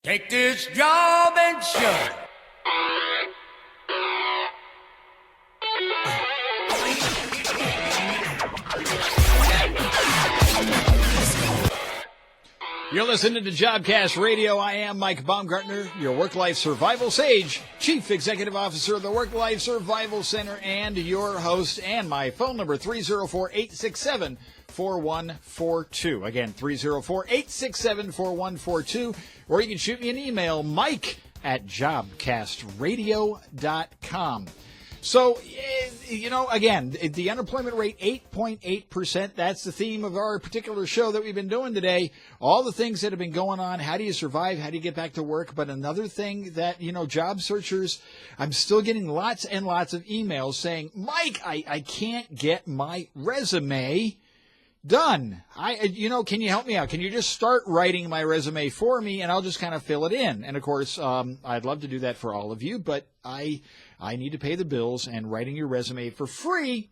Take this job and shove it. You're listening to Jobcast Radio. I am Mike Baumgartner, your Work-Life Survival Sage, Chief Executive Officer of the Work-Life Survival Center, and your host. And my phone number, 304-867-4142. Again, 304-867-4142. Or you can shoot me an email, mike@jobcastradio.com. So, again, the unemployment rate, 8.8%. That's the theme of our particular show that we've been doing today. All the things that have been going on. How do you survive? How do you get back to work? But another thing that, job searchers, I'm still getting lots and lots of emails saying, Mike, I can't get my resume done. Can you help me out? Can you just start writing my resume for me and I'll just kind of fill it in? And of course, I'd love to do that for all of you, but I need to pay the bills, and writing your resume for free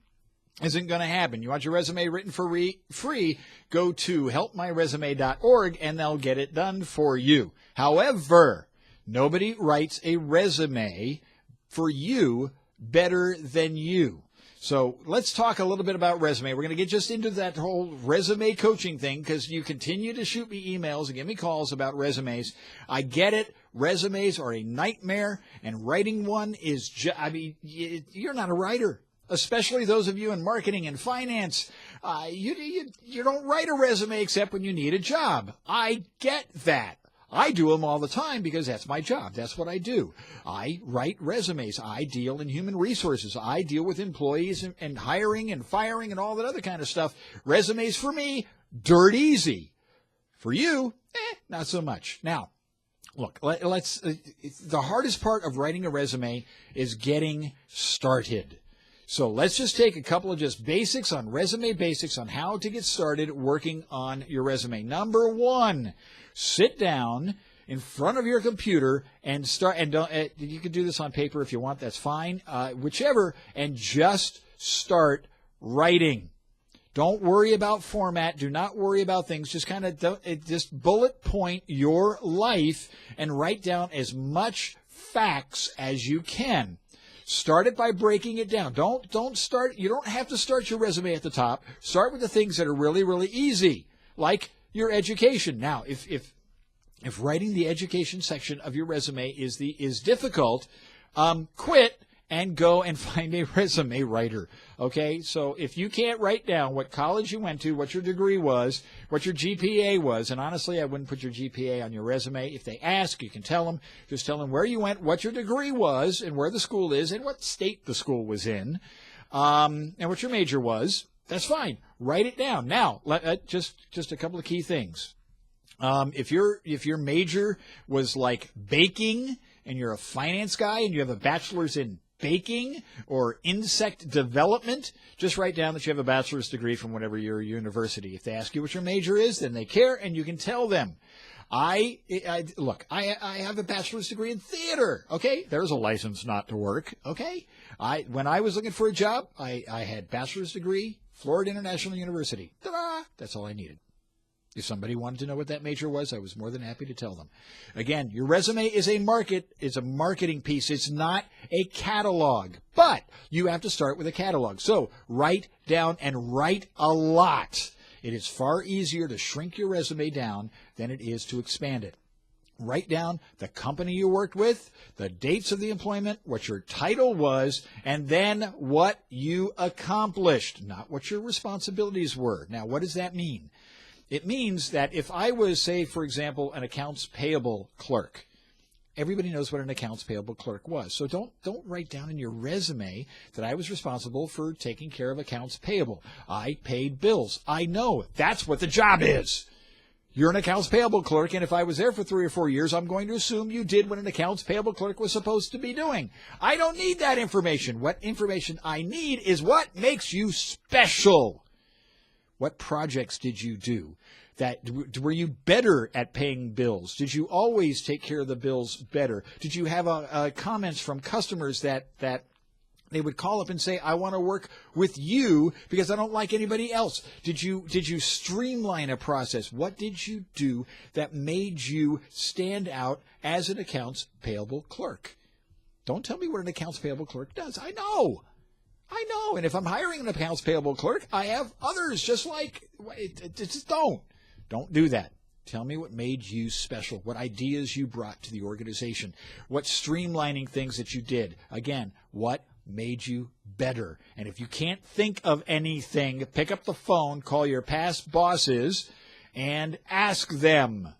isn't going to happen. You want your resume written for free, go to helpmyresume.org and they'll get it done for you. However, nobody writes a resume for you better than you. So let's talk a little bit about resume. We're going to get just into that whole resume coaching thing because you continue to shoot me emails and give me calls about resumes. I get it. Resumes are a nightmare, and writing one is you're not a writer, especially those of you in marketing and finance. You don't write a resume except when you need a job. I get that. I do them all the time because that's my job. That's what I do. I write resumes. I deal in human resources. I deal with employees and hiring and firing and all that other kind of stuff. Resumes for me, dirt easy. For you, not so much. Now, look, the hardest part of writing a resume is getting started. So let's just take a couple of just basics on resume basics on how to get started working on your resume. Number one, sit down in front of your computer and start, and you can do this on paper if you want, that's fine, whichever, and just start writing. Don't worry about format. Do not worry about things. Just just bullet point your life and write down as much facts as you can. Start it by breaking it down. Don't start. You don't have to start your resume at the top. Start with the things that are really, really easy, like your education. Now, if writing the education section of your resume is difficult, quit and go and find a resume writer. Okay? So if you can't write down what college you went to, what your degree was, what your GPA was, and honestly, I wouldn't put your GPA on your resume. If they ask, you can tell them. Just tell them where you went, what your degree was, and where the school is, and what state the school was in, and what your major was. That's fine. Write it down. Now, just a couple of key things. If your major was like baking, and you're a finance guy, and you have a bachelor's in baking or insect development, just write down that you have a bachelor's degree from whatever your university. If they ask you what your major is, then they care, and you can tell them. I have a bachelor's degree in theater. Okay, there's a license not to work. Okay, when I was looking for a job, I had bachelor's degree, Florida International University. Ta-da! That's all I needed. If somebody wanted to know what that major was, I was more than happy to tell them. Again, your resume is a marketing piece. It's not a catalog, but you have to start with a catalog. So write down and write a lot. It is far easier to shrink your resume down than it is to expand it. Write down the company you worked with, the dates of the employment, what your title was, and then what you accomplished, not what your responsibilities were. Now, what does that mean? It means that if I was, say, for example, an accounts payable clerk, everybody knows what an accounts payable clerk was. So don't write down in your resume that I was responsible for taking care of accounts payable. I paid bills. I know that's what the job is. You're an accounts payable clerk, and if I was there for 3 or 4 years, I'm going to assume you did what an accounts payable clerk was supposed to be doing. I don't need that information. What information I need is what makes you special. What projects did you do? Were you better at paying bills? Did you always take care of the bills better? Did you have comments from customers that They would call up and say, I want to work with you because I don't like anybody else. Did you streamline a process? What did you do that made you stand out as an accounts payable clerk? Don't tell me what an accounts payable clerk does. I know. And if I'm hiring an accounts payable clerk, I have others just like, just don't do that. Tell me what made you special, what ideas you brought to the organization, what streamlining things that you did. Again, what made you better. And if you can't think of anything, pick up the phone, call your past bosses, and ask them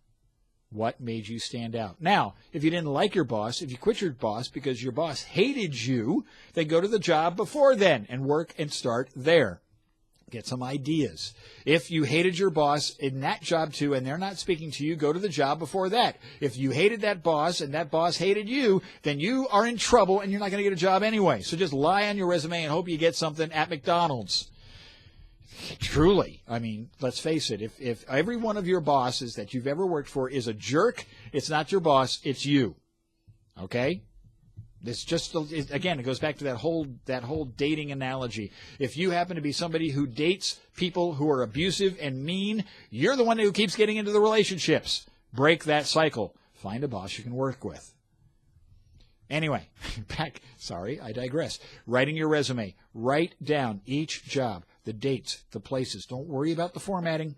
what made you stand out. Now, if you didn't like your boss, if you quit your boss because your boss hated you, then go to the job before then and work and start there. Get some ideas. If you hated your boss in that job too and they're not speaking to you, go to the job before that. If you hated that boss and that boss hated you, then you are in trouble and you're not going to get a job anyway. So just lie on your resume and hope you get something at McDonald's. Truly. I mean, let's face it. If every one of your bosses that you've ever worked for is a jerk, it's not your boss, it's you. Okay? It's just, again, it goes back to that whole dating analogy. If you happen to be somebody who dates people who are abusive and mean, you're the one who keeps getting into the relationships. Break that cycle. Find a boss you can work with. Anyway, I digress. Writing your resume. Write down each job, the dates, the places. Don't worry about the formatting.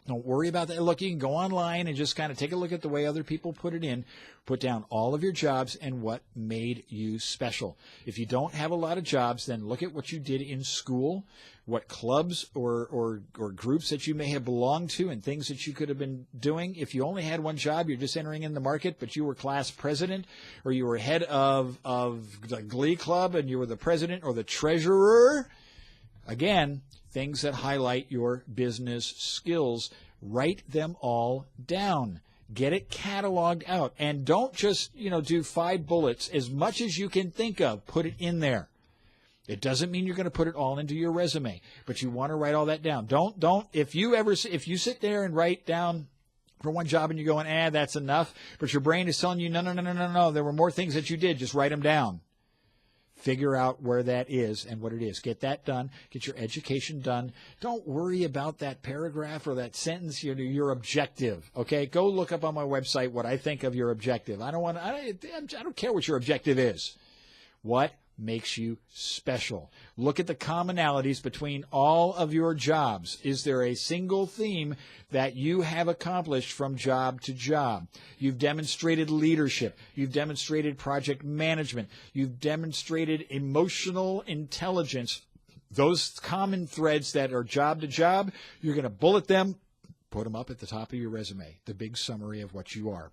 Don't worry about that. Look, you can go online and just kind of take a look at the way other people put it in. Put down all of your jobs and what made you special. If you don't have a lot of jobs, then look at what you did in school, what clubs or groups that you may have belonged to and things that you could have been doing. If you only had one job, you're just entering in the market, but you were class president or you were head of the glee club and you were the president or the treasurer. Again, things that highlight your business skills. Write them all down. Get it cataloged out. And don't just, do 5 bullets. As much as you can think of, put it in there. It doesn't mean you're going to put it all into your resume, but you want to write all that down. If you sit there and write down for one job and you're going, that's enough, but your brain is telling you, no, there were more things that you did. Just write them down. Figure out where that is and what it is. Get that done. Get your education done. Don't worry about that paragraph or that sentence, your objective. Okay? Go look up on my website what I think of your objective. I don't care what your objective is. What makes you special? Look at the commonalities between all of your jobs. Is there a single theme that you have accomplished from job to job? You've demonstrated leadership. You've demonstrated project management. You've demonstrated emotional intelligence. Those common threads that are job to job, you're going to bullet them, put them up at the top of your resume, the big summary of what you are.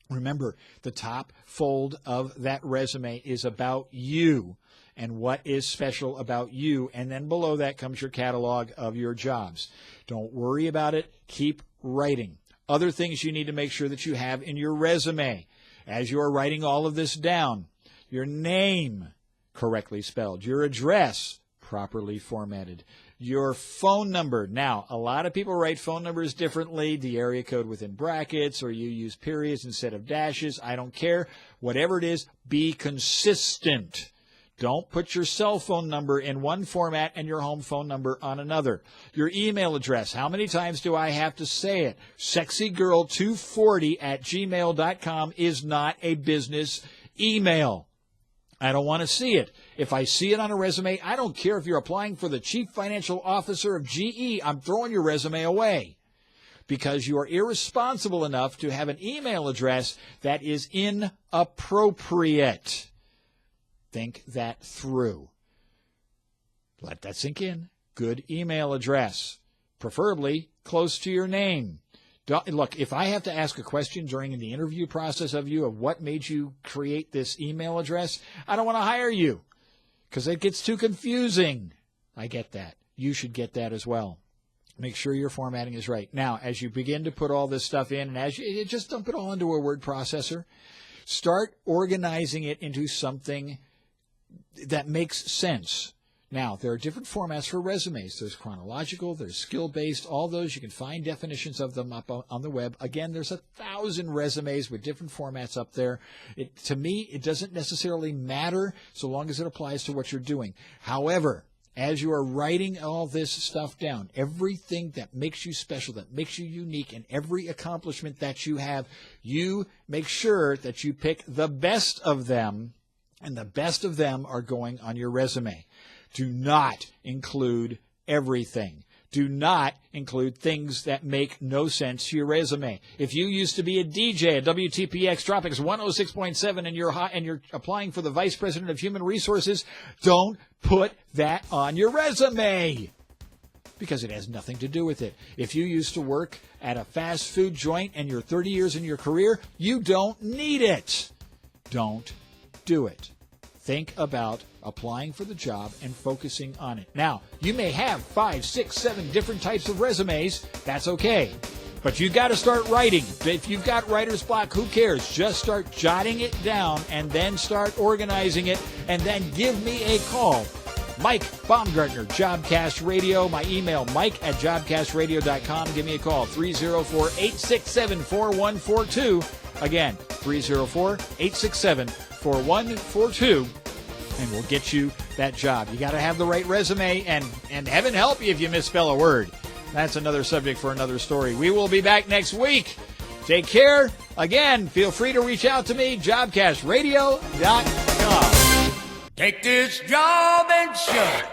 Remember, the top fold of that resume is about you and what is special about you. And then below that comes your catalog of your jobs. Don't worry about it. Keep writing. Other things you need to make sure that you have in your resume as you are writing all of this down. Your name correctly spelled. Your address properly formatted. Your phone number. Now, a lot of people write phone numbers differently, the area code within brackets, or you use periods instead of dashes. I don't care. Whatever it is, be consistent. Don't put your cell phone number in one format and your home phone number on another. Your email address. How many times do I have to say it? sexygirl240@gmail.com is not a business email. I don't want to see it. If I see it on a resume, I don't care if you're applying for the chief financial officer of GE. I'm throwing your resume away because you are irresponsible enough to have an email address that is inappropriate. Think that through. Let that sink in. Good email address, preferably close to your name. Look, if I have to ask a question during the interview process of you of what made you create this email address, I don't want to hire you because it gets too confusing. I get that. You should get that as well. Make sure your formatting is right. Now, as you begin to put all this stuff in, and as you just dump it all into a word processor, start organizing it into something that makes sense. Now, there are different formats for resumes. There's chronological, there's skill-based, all those. You can find definitions of them up on the web. Again, there's 1,000 resumes with different formats up there. To me, it doesn't necessarily matter so long as it applies to what you're doing. However, as you are writing all this stuff down, everything that makes you special, that makes you unique, and every accomplishment that you have, you make sure that you pick the best of them, and the best of them are going on your resume. Do not include everything. Do not include things that make no sense to your resume. If you used to be a DJ at WTPX Tropics 106.7 and you're applying for the Vice President of Human Resources, don't put that on your resume because it has nothing to do with it. If you used to work at a fast food joint and you're 30 years in your career, you don't need it. Don't do it. Think about applying for the job and focusing on it. Now, you may have 5, 6, 7 different types of resumes. That's okay. But you got to start writing. If you've got writer's block, who cares? Just start jotting it down and then start organizing it and then give me a call. Mike Baumgartner, Jobcast Radio. My email, mike@jobcastradio.com. Give me a call, 304-867-4142. Again, 304-867-4142, and we'll get you that job. You got to have the right resume, and heaven help you if you misspell a word. That's another subject for another story. We will be back next week. Take care. Again, feel free to reach out to me, jobcastradio.com. Take this job and shut it.